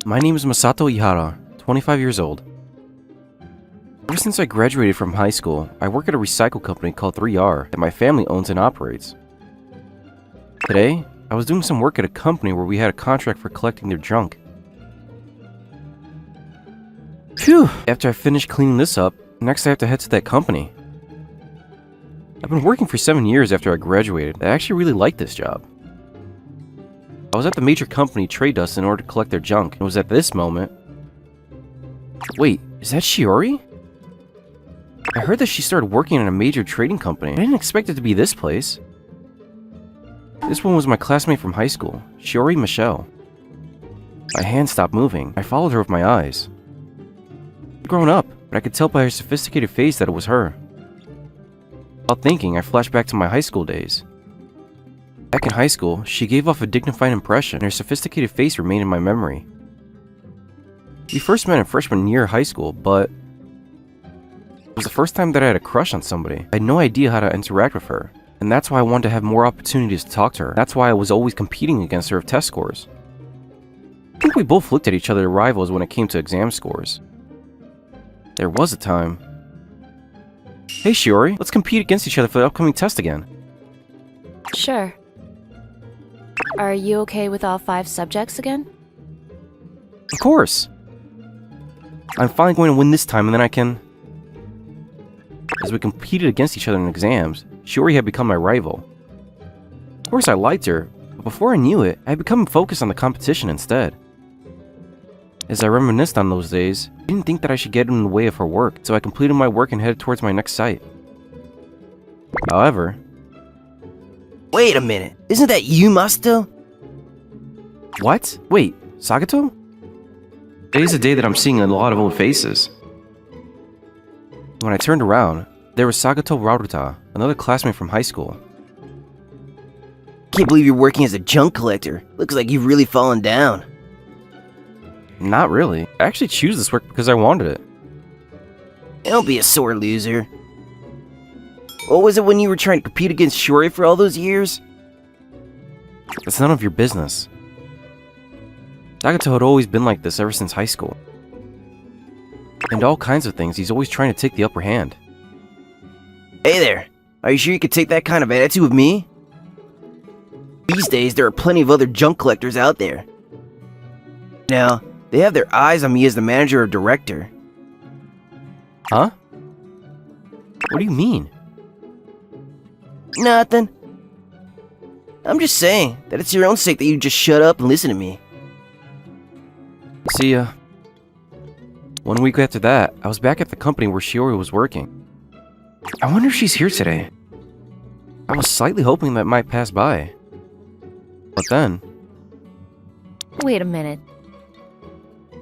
My name is Masato Ihara, 25 years old. Ever since I graduated from high school, I work at a recycle company called 3R that my family owns and operates. Today, I was doing some work at a company where we had a contract for collecting their junk. Phew! After I finish cleaning this up, next I have to head to that company. I've been working for 7 years after I graduated. I actually really like this job. I was at the major company Trade Dust in order to collect their junk, and it was at this moment... Wait, is that Shiori? I heard that she started working in a major trading company. I didn't expect it to be this place. This one was my classmate from high school, Shiori Michelle. My hand stopped moving. I followed her with my eyes. She'd grown up, but I could tell by her sophisticated face that it was her. While thinking, I flashed back to my high school days. Back in high school, she gave off a dignified impression, and her sophisticated face remained in my memory. We first met in freshman year of high school, but it was the first time that I had a crush on somebody. I had no idea how to interact with her, and that's why I wanted to have more opportunities to talk to her. That's why I was always competing against her with test scores. I think we both looked at each other as rivals when it came to exam scores. There was a time. Hey Shiori, let's compete against each other for the upcoming test again. Sure. Are you okay with all 5 subjects again? Of course! I'm finally going to win this time and then I can... As we competed against each other in exams, Shiori had become my rival. Of course I liked her, but before I knew it, I had become focused on the competition instead. As I reminisced on those days, I didn't think that I should get in the way of her work, so I completed my work and headed towards my next site. However... Wait a minute, isn't that you, Masato? What? Wait, Sagato? Today's a day that I'm seeing a lot of old faces. When I turned around, there was Sagato Raruta, another classmate from high school. Can't believe you're working as a junk collector. Looks like you've really fallen down. Not really. I actually choose this work because I wanted it. Don't be a sore loser. What was it when you were trying to compete against Shiori for all those years? It's none of your business. Sagato had always been like this ever since high school. And all kinds of things, he's always trying to take the upper hand. Hey there, are you sure you could take that kind of attitude with me? These days, there are plenty of other junk collectors out there. Now, they have their eyes on me as the manager or director. Huh? What do you mean? Nothing. I'm just saying that it's your own sake that you just shut up and listen to me. See ya. 1 week after that, I was back at the company where Shiori was working. I wonder if she's here today. I was slightly hoping that might pass by. But then... Wait a minute.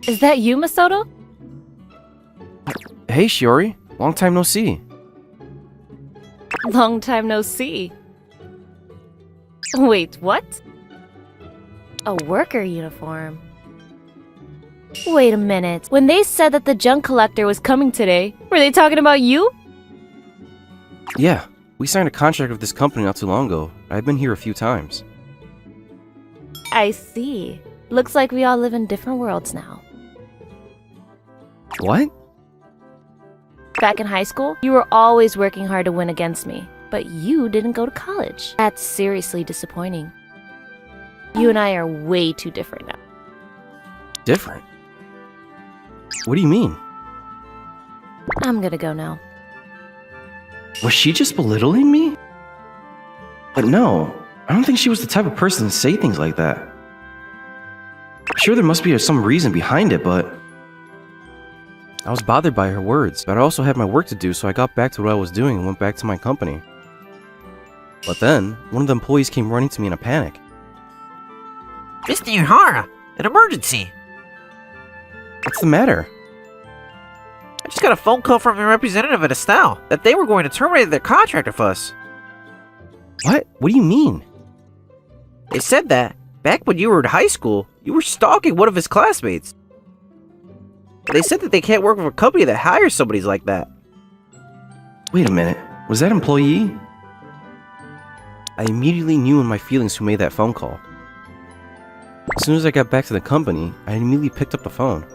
Is that you, Masato? Hey Shiori, long time no see. Long time no see. Wait, what? A worker uniform. Wait a minute. When they said that the junk collector was coming today, were they talking about you? Yeah, we signed a contract with this company not too long ago. I've been here a few times. I see. Looks like we all live in different worlds now. What? Back in high school, you were always working hard to win against me, but you didn't go to college. That's seriously disappointing. You and I are way too different now. Different? What do you mean? I'm gonna go now. Was she just belittling me? But no, I don't think she was the type of person to say things like that. I'm sure there must be some reason behind it, but... I was bothered by her words, but I also had my work to do, so I got back to what I was doing and went back to my company. But then, one of the employees came running to me in a panic. Mr. Ihara, an emergency! What's the matter? I just got a phone call from your representative at Estelle that they were going to terminate their contract with us. What? What do you mean? They said that, back when you were in high school, you were stalking one of his classmates. They said that they can't work with a company that hires somebody like that. Wait a minute, was that employee? I immediately knew in my feelings who made that phone call. As soon as I got back to the company, I immediately picked up the phone.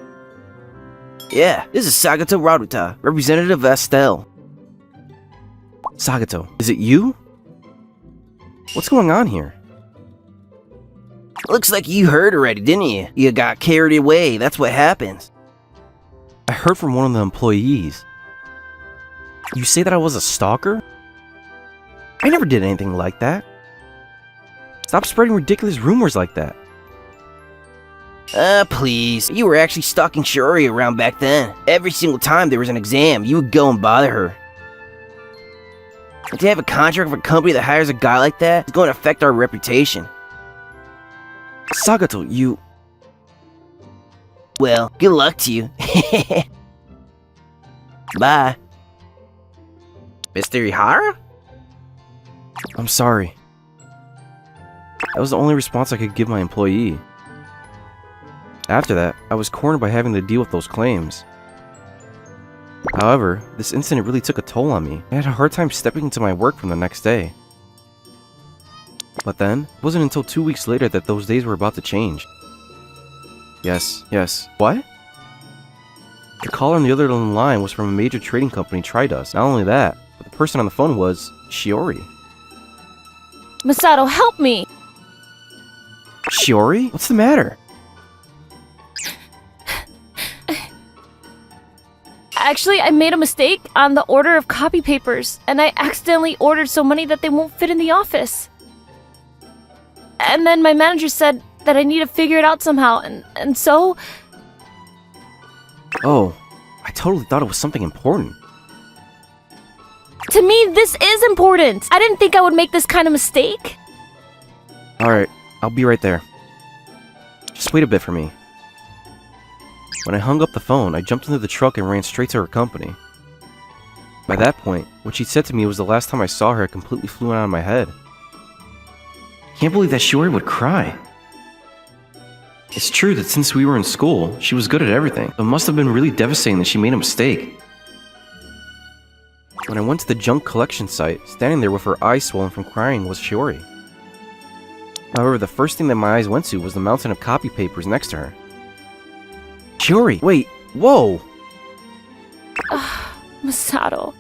Yeah, this is Sagato Raruta, representative of Estelle. Sagato, is it you? What's going on here? Looks like you heard already, didn't you? You got carried away, that's what happens. I heard from one of the employees. You say that I was a stalker? I never did anything like that. Stop spreading ridiculous rumors like that. Please. You were actually stalking Shiori around back then. Every single time there was an exam, you would go and bother her. And to have a contract with a company that hires a guy like that is going to affect our reputation. Sagato, you... Well, good luck to you. Bye. Mr. Ihara? I'm sorry. That was the only response I could give my employee. After that, I was cornered by having to deal with those claims. However, this incident really took a toll on me. I had a hard time stepping into my work from the next day. But then, it wasn't until 2 weeks later that those days were about to change. Yes. What? The caller on the other end of the line was from a major trading company, Tridus. Not only that, but the person on the phone was Shiori. Masato, help me! Shiori? What's the matter? Actually, I made a mistake on the order of copy papers, and I accidentally ordered so many that they won't fit in the office. And then my manager said that I need to figure it out somehow, and so... Oh, I totally thought it was something important. To me, this is important! I didn't think I would make this kind of mistake. Alright, I'll be right there. Just wait a bit for me. When I hung up the phone, I jumped into the truck and ran straight to her company. By that point, what she said to me was the last time I saw her, it completely flew out of my head. Can't believe that Shiori would cry. It's true that since we were in school, she was good at everything. It must have been really devastating that she made a mistake. When I went to the junk collection site, standing there with her eyes swollen from crying was Shiori. However, the first thing that my eyes went to was the mountain of copy papers next to her. Shiori, wait, whoa! Masato.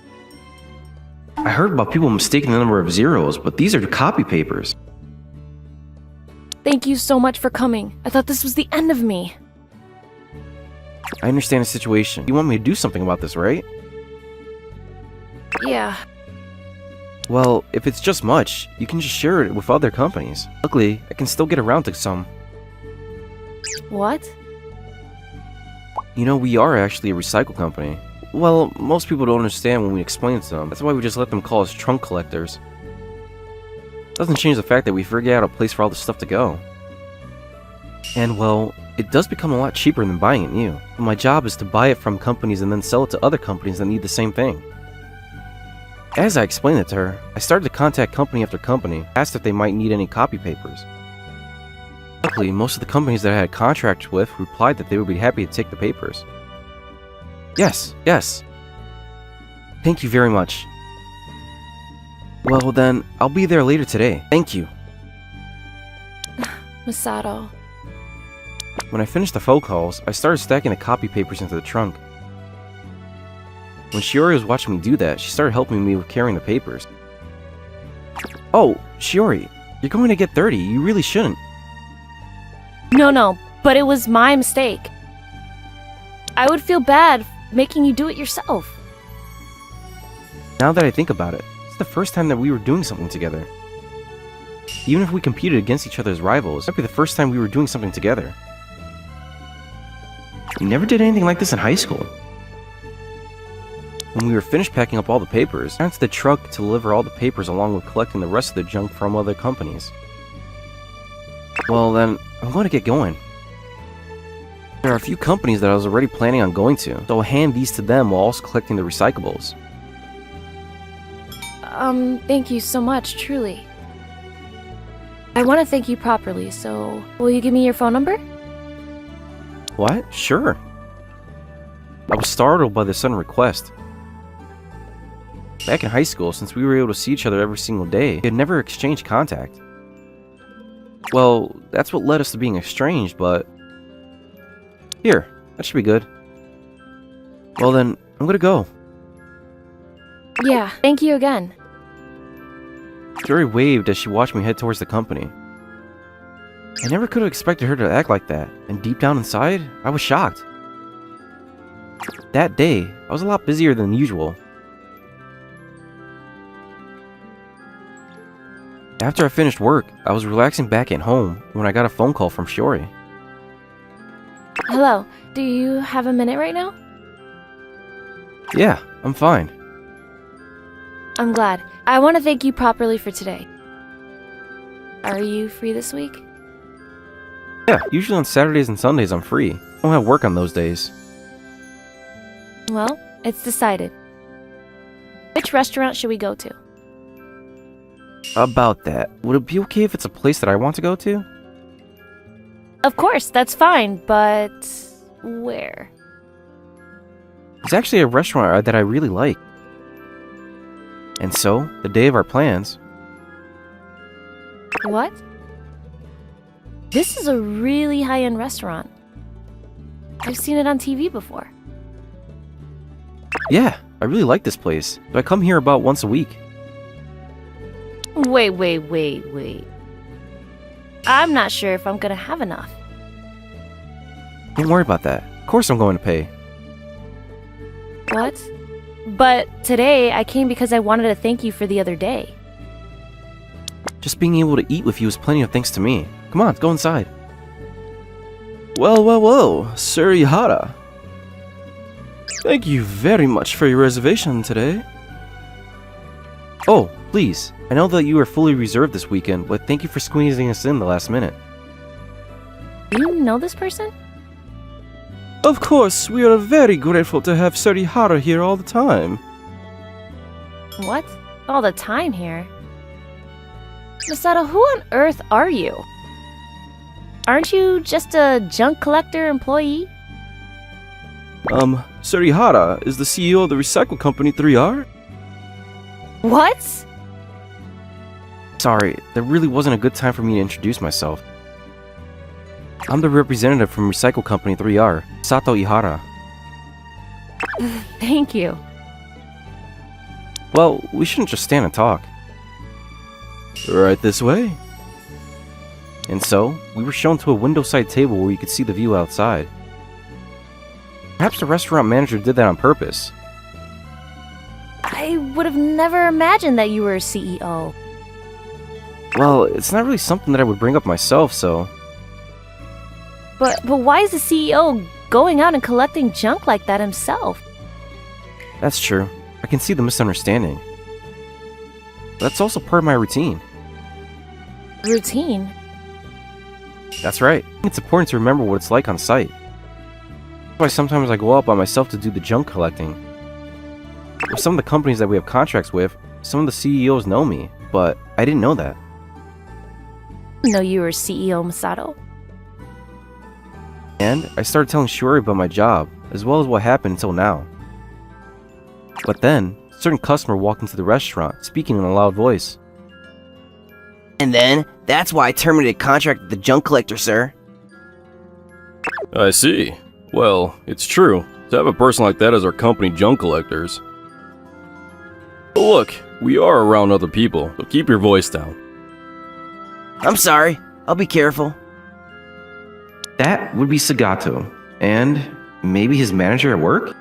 I heard about people mistaking the number of zeros, but these are copy papers. Thank you so much for coming. I thought this was the end of me. I understand the situation. You want me to do something about this, right? Yeah. Well, if it's just much, you can just share it with other companies. Luckily, I can still get around to some. What? You know, we are actually a recycle company. Well, most people don't understand when we explain it to them. That's why we just let them call us trunk collectors. Doesn't change the fact that we figure out a place for all this stuff to go. And well, it does become a lot cheaper than buying it new. But my job is to buy it from companies and then sell it to other companies that need the same thing. As I explained it to her, I started to contact company after company, asked if they might need any copy papers. Luckily, most of the companies that I had contracts with replied that they would be happy to take the papers. Yes. Thank you very much. Well then, I'll be there later today. Thank you. Masato. When I finished the phone calls, I started stacking the copy papers into the trunk. When Shiori was watching me do that, she started helping me with carrying the papers. Oh, Shiori, you're going to get 30. You really shouldn't. No, but it was my mistake. I would feel bad making you do it yourself. Now that I think about it, it's the first time that we were doing something together. Even if we competed against each other as rivals, that'd be the first time we were doing something together. We never did anything like this in high school. When we were finished packing up all the papers, I went to the truck to deliver all the papers along with collecting the rest of the junk from other companies. Well then, I'm going to get going. There are a few companies that I was already planning on going to, so I'll hand these to them while also collecting the recyclables. Thank you so much, truly. I want to thank you properly, so will you give me your phone number? What? Sure. I was startled by the sudden request. Back in high school, since we were able to see each other every single day, we had never exchanged contact. Well, that's what led us to being estranged, but... Here, that should be good. Well then, I'm gonna go. Yeah, thank you again. Shiori waved as she watched me head towards the company. I never could have expected her to act like that, and deep down inside, I was shocked. That day, I was a lot busier than usual. After I finished work, I was relaxing back at home when I got a phone call from Shiori. Hello, do you have a minute right now? Yeah, I'm fine. I'm glad. I want to thank you properly for today. Are you free this week? Yeah, usually on Saturdays and Sundays I'm free. I don't have work on those days. Well, it's decided. Which restaurant should we go to? About that, would it be okay if it's a place that I want to go to? Of course, that's fine, but where? It's actually a restaurant that I really like. And so, the day of our plans... What? This is a really high-end restaurant. I've seen it on TV before. Yeah, I really like this place, but I come here about once a week. Wait. I'm not sure if I'm gonna have enough. Don't worry about that. Of course I'm going to pay. What? But today, I came because I wanted to thank you for the other day. Just being able to eat with you is plenty of thanks to me. Come on, let's go inside. Well, Sir Ihara. Thank you very much for your reservation today. Oh, please. I know that you are fully reserved this weekend, but thank you for squeezing us in the last minute. Do you know this person? Of course, we are very grateful to have Sir Ihara here all the time. What? All the time here? Masato, who on earth are you? Aren't you just a junk collector employee? Sir Ihara is the CEO of the recycle company 3R? What? Sorry, there really wasn't a good time for me to introduce myself. I'm the representative from recycle company 3R, Sato Ihara. Thank you. Well, we shouldn't just stand and talk. Right this way. And so, we were shown to a window-side table where you could see the view outside. Perhaps the restaurant manager did that on purpose. I would have never imagined that you were a CEO. Well, it's not really something that I would bring up myself, so... But why is the CEO going out and collecting junk like that himself? That's true. I can see the misunderstanding. That's also part of my routine. Routine? That's right. It's important to remember what it's like on site. That's why sometimes I go out by myself to do the junk collecting. With some of the companies that we have contracts with, some of the CEOs know me, but I didn't know that. Know you were CEO Masato? And I started telling Shiori about my job, as well as what happened until now. But then, a certain customer walked into the restaurant, speaking in a loud voice. And then, that's why I terminated contract with the junk collector, sir. I see. Well, it's true. To have a person like that as our company junk collectors. But look, we are around other people, so keep your voice down. I'm sorry. I'll be careful. That would be Sagato, and maybe his manager at work?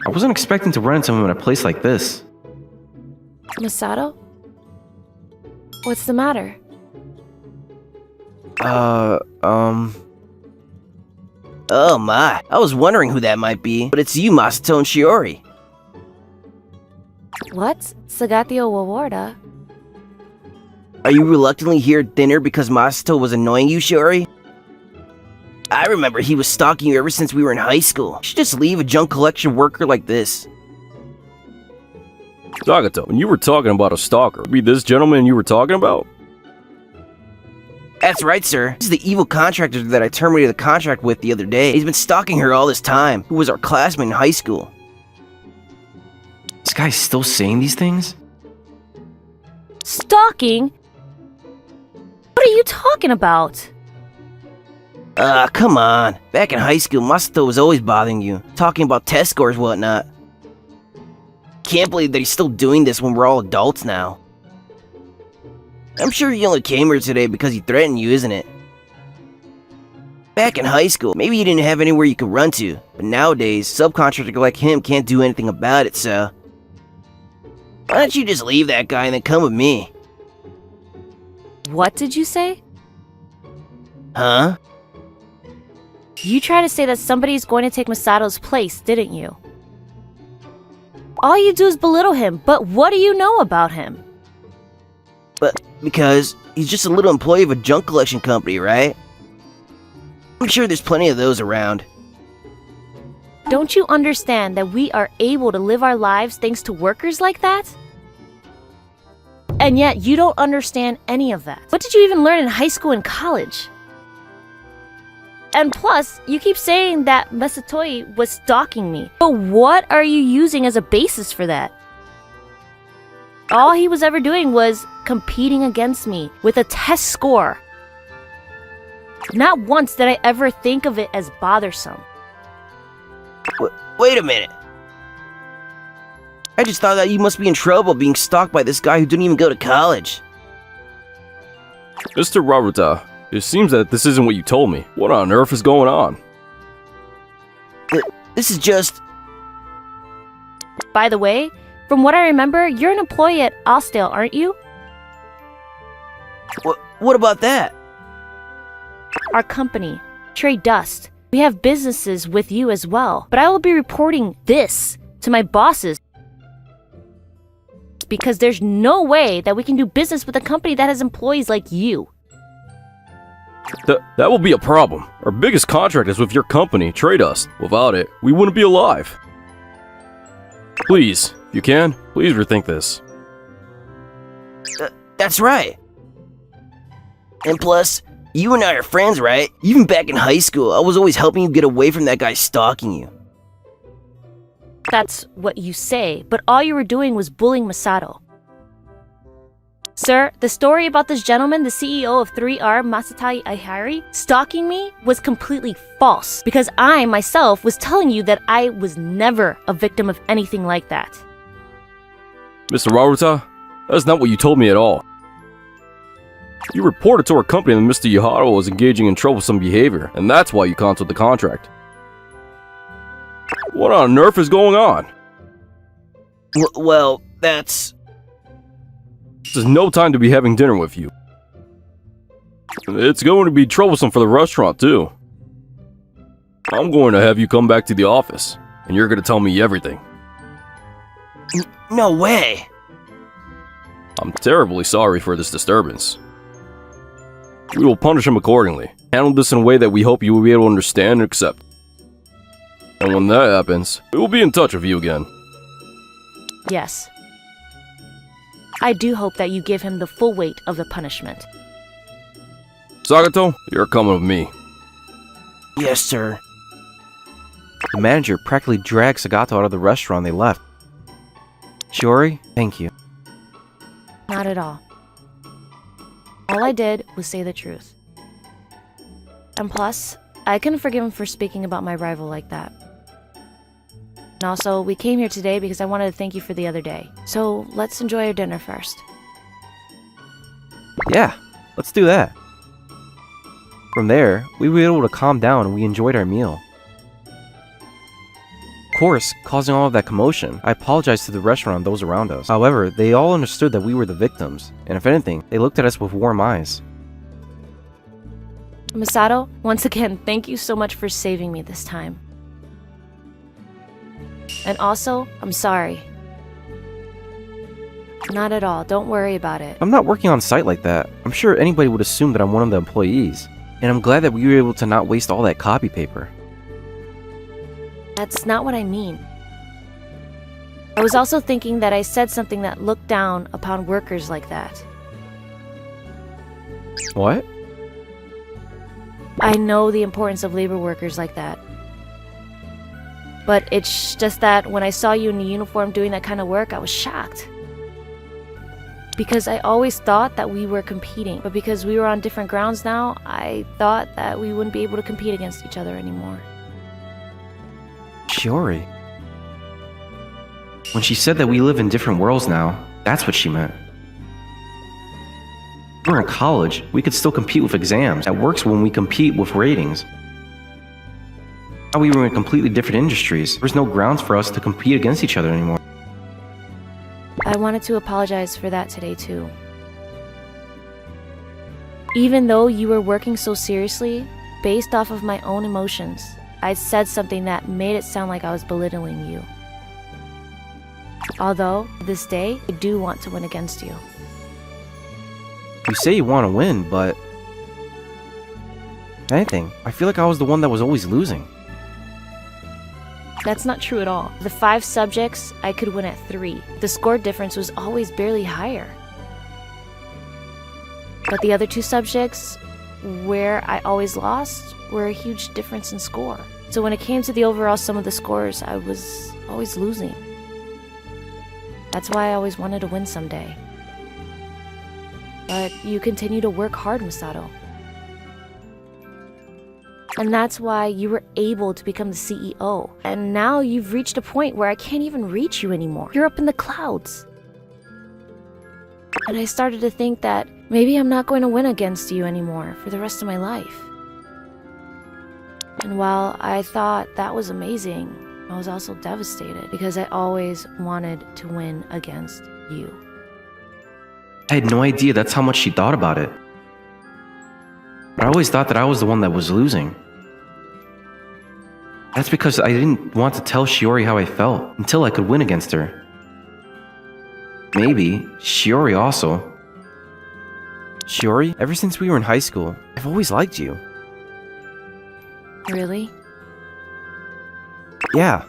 I wasn't expecting to run into him in a place like this. Masato? What's the matter? Oh my, I was wondering who that might be, but it's you, Masato and Shiori. What? Sagatio Wawarda? Are you reluctantly here at dinner because Masato was annoying you, Shiori? I remember he was stalking you ever since we were in high school. You should just leave a junk collection worker like this. Sagato, when you were talking about a stalker, be this gentleman you were talking about? That's right, sir. This is the evil contractor that I terminated the contract with the other day. He's been stalking her all this time, who was our classmate in high school. This guy's still saying these things? Stalking? What What are you talking about? Come on. Back in high school, Masato was always bothering you, talking about test scores and whatnot. Can't believe that he's still doing this when we're all adults now. I'm sure he only came here today because he threatened you, isn't it? Back in high school, maybe you didn't have anywhere you could run to, but nowadays, subcontractors like him can't do anything about it, so... Why don't you just leave that guy and then come with me? What did you say? Huh? You tried to say that somebody's going to take Masato's place, didn't you? All you do is belittle him, but what do you know about him? But because he's just a little employee of a junk collection company, right? I'm sure there's plenty of those around. Don't you understand that we are able to live our lives thanks to workers like that? And yet you don't understand any of that. What did you even learn in high school and college? And plus, you keep saying that Masatoi was stalking me. But what are you using as a basis for that? All he was ever doing was competing against me with a test score. Not once did I ever think of it as bothersome. Wait a minute. I just thought that you must be in trouble being stalked by this guy who didn't even go to college. Mr. Raruta, it seems that this isn't what you told me. What on earth is going on? This is just... By the way, from what I remember, you're an employee at Austell, aren't you? What about that? Our company, Trade Dust. We have businesses with you as well, but I will be reporting this to my bosses because there's no way that we can do business with a company that has employees like you. That will be a problem. Our biggest contract is with your company, Trade Us. Without it, we wouldn't be alive. Please, if you can, please rethink this. That's right. And plus, you and I are friends, right? Even back in high school, I was always helping you get away from that guy stalking you. That's what you say, but all you were doing was bullying Masato. Sir, the story about this gentleman, the CEO of 3R, Masatai Aihari, stalking me was completely false because I, myself, was telling you that I was never a victim of anything like that. Mr. Raruta, that's not what you told me at all. You reported to our company that Mr. Yahara was engaging in troublesome behavior, and that's why you canceled the contract. What on earth is going on? Well, that's... This is no time to be having dinner with you. It's going to be troublesome for the restaurant, too. I'm going to have you come back to the office, and you're going to tell me everything. No way! I'm terribly sorry for this disturbance. We will punish him accordingly. Handle this in a way that we hope you will be able to understand and accept. And when that happens, we will be in touch with you again. Yes. I do hope that you give him the full weight of the punishment. Sagato, you're coming with me. Yes, sir. The manager practically dragged Sagato out of the restaurant they left. Shiori, thank you. Not at all. All I did was say the truth. And plus, I can forgive him for speaking about my rival like that. And also, we came here today because I wanted to thank you for the other day. So, let's enjoy our dinner first. Yeah, let's do that. From there, we were able to calm down and we enjoyed our meal. Of course, causing all of that commotion, I apologized to the restaurant and those around us. However, they all understood that we were the victims, and if anything, they looked at us with warm eyes. Masato, once again, thank you so much for saving me this time. And also, I'm sorry. Not at all, don't worry about it. I'm not working on site like that. I'm sure anybody would assume that I'm one of the employees. And I'm glad that we were able to not waste all that copy paper. That's not what I mean. I was also thinking that I said something that looked down upon workers like that. What? I know the importance of labor workers like that. But it's just that when I saw you in a uniform doing that kind of work, I was shocked. Because I always thought that we were competing, but because we were on different grounds now, I thought that we wouldn't be able to compete against each other anymore. Shiori. When she said that we live in different worlds now, that's what she meant. We're in college, we could still compete with exams. That works when we compete with ratings. Now we were in completely different industries. There's no grounds for us to compete against each other anymore. I wanted to apologize for that today too. Even though you were working so seriously, based off of my own emotions, I said something that made it sound like I was belittling you. Although, this day, I do want to win against you. You say you want to win, but... if anything, I feel like I was the one that was always losing. That's not true at all. The 5 subjects, I could win at 3. The score difference was always barely higher. But the other 2 subjects, where I always lost, were a huge difference in score. So when it came to the overall sum of the scores, I was always losing. That's why I always wanted to win someday. But you continue to work hard, Masato. And that's why you were able to become the CEO. And now you've reached a point where I can't even reach you anymore. You're up in the clouds. And I started to think that maybe I'm not going to win against you anymore for the rest of my life. And while I thought that was amazing, I was also devastated because I always wanted to win against you. I had no idea that's how much she thought about it. But I always thought that I was the one that was losing. That's because I didn't want to tell Shiori how I felt until I could win against her. Maybe Shiori also. Shiori, ever since we were in high school, I've always liked you. Really? Yeah.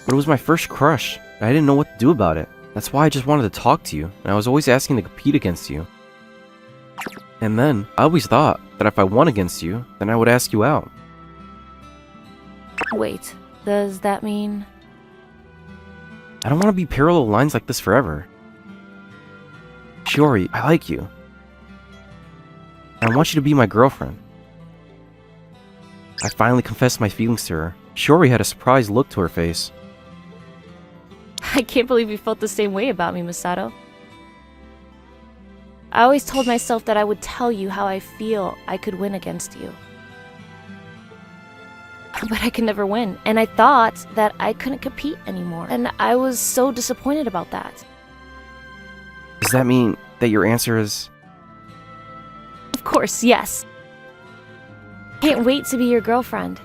But it was my first crush, and I didn't know what to do about it. That's why I just wanted to talk to you, and I was always asking to compete against you. And then, I always thought that if I won against you, then I would ask you out. Wait, does that mean... I don't want to be parallel lines like this forever. Shiori, I like you. And I want you to be my girlfriend. I finally confessed my feelings to her. Shiori had a surprised look to her face. I can't believe you felt the same way about me, Masato. I always told myself that I would tell you how I feel I could win against you. But I could never win, and I thought that I couldn't compete anymore, and I was so disappointed about that. Does that mean that your answer is... Of course, yes. Can't wait to be your girlfriend.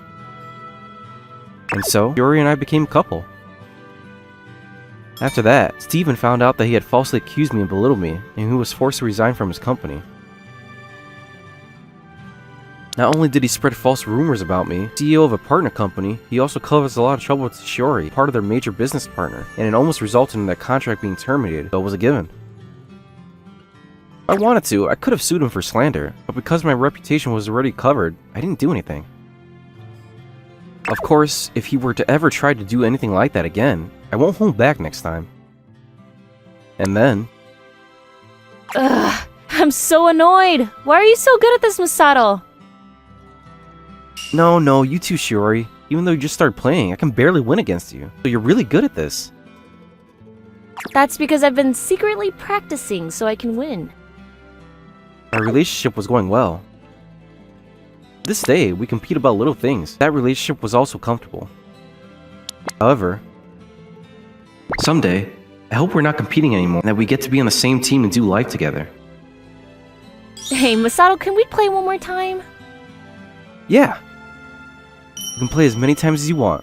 And so, Shiori and I became a couple. After that, Steven found out that he had falsely accused me and belittled me, and he was forced to resign from his company. Not only did he spread false rumors about me, CEO of a partner company, he also caused a lot of trouble with Shiori, part of their major business partner, and it almost resulted in their contract being terminated, though it was a given. If I wanted to, I could have sued him for slander, but because my reputation was already covered, I didn't do anything. Of course, if he were to ever try to do anything like that again, I won't hold back next time. And then... Ugh, I'm so annoyed! Why are you so good at this, Masato? No, you too, Shiori. Even though you just started playing, I can barely win against you. So you're really good at this. That's because I've been secretly practicing so I can win. Our relationship was going well. This day, we compete about little things. That relationship was also comfortable. However, someday, I hope we're not competing anymore and that we get to be on the same team and do life together. Hey, Masato, can we play one more time? Yeah. You can play as many times as you want.